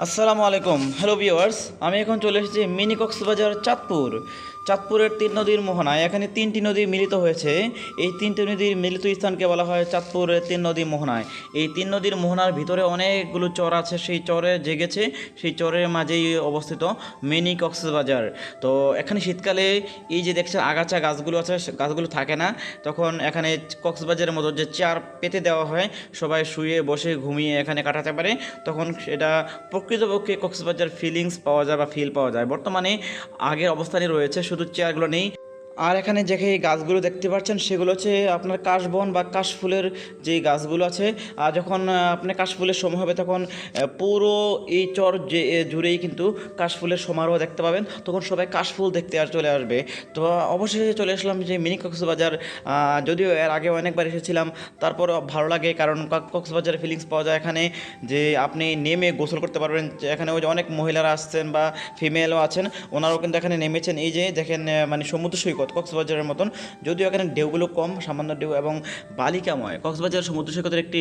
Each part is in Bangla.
আসসালামু আলাইকুম, হ্যালো ভিউয়ার্স। আমি এখন চলে এসেছি মিনি কক্সবাজার চাঁদপুরের তিন নদীর মোহনায়। এখানে তিনটি নদী মিলিত হয়েছে। এই তিনটি নদীর মিলিত স্থানকে বলা হয় চাঁদপুরের তিন নদী মোহনায়। এই তিন নদীর মোহনার ভিতরে অনেকগুলো চর আছে, সেই চরে জেগেছে, সেই চরের মাঝেই অবস্থিত মিনি কক্সবাজার। তো এখানে শীতকালে এই যে দেখছেন আগাছা গাছগুলো আছে, গাছগুলো থাকে না, তখন এখানে কক্সবাজারের মতো যে চেয়ার পেতে দেওয়া হয়, সবাই শুয়ে বসে ঘুমিয়ে এখানে কাটাতে পারে, তখন সেটা প্রকৃতপক্ষে কক্সবাজার ফিলিংস পাওয়া যায় বা ফিল পাওয়া যায়। বর্তমানে আগের অবস্থানে রয়েছে, শুধু চেয়ারগুলো নেই। আর এখানে যে গাছগুলো দেখতে পাচ্ছেন সেগুলো হচ্ছে আপনার কাশবন বা কাশফুলের যে গাছগুলো আছে। আর যখন আপনার কাশফুলের সময় হবে তখন পুরো এই চর যে জুড়েই কিন্তু কাশফুলের সমারোহ দেখতে পাবেন, তখন সবাই কাশফুল দেখতে আর চলে আসবে। তো অবশেষে চলে আসলাম যে মিনি কক্সবাজার। যদিও এর আগে অনেকবার এসেছিলাম, তারপর ভালো লাগে, কারণ কক্সবাজারের ফিলিংস পাওয়া যায় এখানে, যে আপনি নেমে গোসল করতে পারবেন। এখানে ওই যে অনেক মহিলারা আসছেন বা ফিমেলও আছেন, ওনারাও কিন্তু এখানে নেমেছেন। এই যে দেখেন, মানে সমুদ্র সৈকত কক্সবাজারের মতন, যদিও এখানে ঢেউগুলো কম, সামান্য ঢেউ এবং বালিকাময়। কক্সবাজার সমুদ্র সৈকতের একটি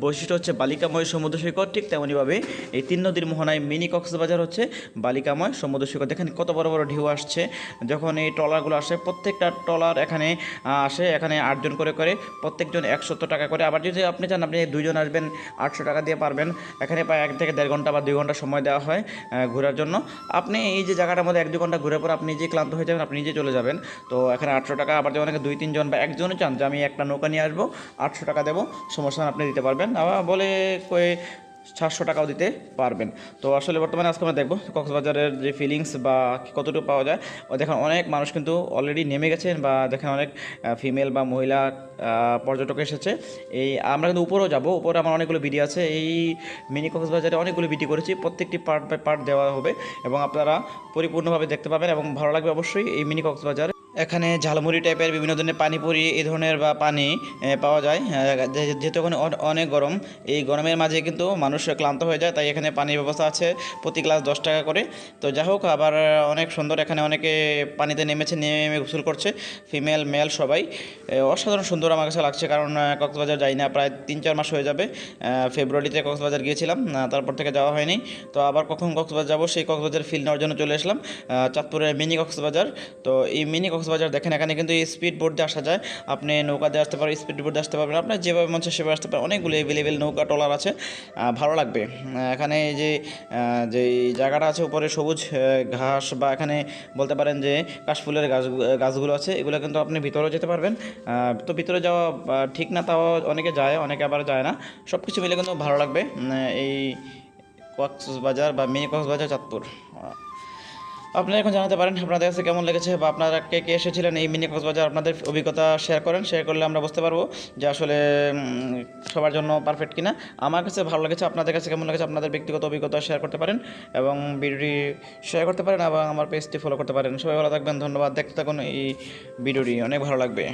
বৈশিষ্ট্য হচ্ছে বালিকাময় সমুদ্র সৈকত। ঠিক তেমনইভাবে এই তিন নদীর মোহনায় মিনি কক্সবাজার হচ্ছে বালিকাময় সমুদ্র সৈকত। দেখেন কত বড় বড় ঢেউ আসছে যখন এই ট্রলারগুলো আসে। প্রত্যেকটা ট্রলার এখানে আসে, এখানে 8 জন করে করে, প্রত্যেকজন 170 টাকা করে। আবার যদি আপনি চান আপনি 2 জন আসবেন, 800 টাকা দিয়ে পারবেন। এখানে প্রায় 1 থেকে 1.5 ঘন্টা বা 2 ঘন্টা সময় দেওয়া হয় ঘোরার জন্য। আপনি এই যে জায়গাটার মধ্যে 1-2 ঘন্টা ঘুরে পর আপনি নিজে ক্লান্ত হয়ে যাবেন, আপনি নিজে চলে যাবেন। তো এখানে 800 টাকা। আবার যেমন অনেকে 2-3 জন বা একজনও চান যে আমি একটা নৌকা নিয়ে আসবো, 800 টাকা দেবো, সমস্যা না, আপনি দিতে পারবেন। আবার বলে কয়ে 700 টাকাও দিতে পারবেন। তো আসলে বর্তমানে আজকে আমরা দেখবো কক্সবাজারের যে ফিলিংস বা কতটুকু পাওয়া যায়। ও দেখেন অনেক মানুষ কিন্তু অলরেডি নেমে গেছেন, বা দেখেন অনেক ফিমেল বা মহিলা পর্যটক এসেছে। এই আমরা কিন্তু উপরেও যাব, উপরে আমার অনেকগুলো ভিডিও আছে। এই মিনি কক্সবাজারে অনেকগুলো ভিডিও করেছি, প্রত্যেকটি পার্ট বাই পার্ট দেওয়া হবে এবং আপনারা পরিপূর্ণভাবে দেখতে পাবেন এবং ভালো লাগবে অবশ্যই এই মিনি কক্সবাজার। এখানে ঝালমুড়ি টাইপের বিভিন্ন ধরনের পানিপুরি এই ধরনের বা পানি পাওয়া যায়। যেহেতু ওখানে অনেক গরম, এই গরমের মাঝে কিন্তু মানুষ ক্লান্ত হয়ে যায়, তাই এখানে পানির ব্যবস্থা আছে, প্রতি গ্লাস 10 টাকা করে। তো যাই হোক, আবার অনেক সুন্দর, এখানে অনেকে পানিতে নেমেছে, নেমে গোসল করছে, ফিমেল মেল সবাই। অসাধারণ সুন্দর আমার কাছে লাগছে, কারণ কক্সবাজার যাই না প্রায় 3-4 মাস হয়ে যাবে। ফেব্রুয়ারিতে কক্সবাজার গিয়েছিলাম, তারপর থেকে যাওয়া হয়নি। তো আবার কখন কক্সবাজার যাব, সেই কক্সবাজার ফিল নেওয়ার জন্য চলে আসলাম চাঁদপুরের মিনি কক্সবাজার। তো এই মিনি কক্সবাজার দেখেন, এখানে কিন্তু স্পিড বোট দিয়ে আসা যায়, আপনি নৌকা দিয়ে আসতে পারেন, স্পিড বোট দিয়ে আসতে পারবেন, আপনার যেভাবে মন চায় সেভাবে আসতে পারেন। অনেকগুলো অ্যাভেলেবেল নৌকা ট্রলার আছে, ভালো লাগবে। এখানে যে যে জায়গাটা আছে উপরে সবুজ ঘাস, বা এখানে বলতে পারেন যে কাশফুলের গাছগুলো আছে, এগুলো কিন্তু আপনি ভিতরেও যেতে পারবেন। তো ভিতরে যাওয়া ঠিক না, তাও অনেকে যায়, অনেকে আবার যায় না। সব কিছু মিলে কিন্তু ভালো লাগবে এই কক্সবাজার বা মিনি কক্সবাজার চাঁদপুর। আপনারা এখন জানাতে পারেন আপনাদের কাছে কেমন লেগেছে, বা আপনারা কে কে এসেছিলেন এই মিনি কক্সবাজার, আপনাদের অভিজ্ঞতা শেয়ার করেন। শেয়ার করলে আমরা বুঝতে পারবো যে আসলে সবার জন্য পারফেক্ট কিনা। আমার কাছে ভালো লেগেছে, আপনাদের কাছে কেমন লেগেছে, আপনাদের ব্যক্তিগত অভিজ্ঞতা শেয়ার করতে পারেন এবং ভিডিওটি শেয়ার করতে পারেন এবং আমার পেজটি ফলো করতে পারেন। সবাই ভালো থাকবেন, ধন্যবাদ। দেখতে থাকুন এই ভিডিওটি, অনেক ভালো লাগবে।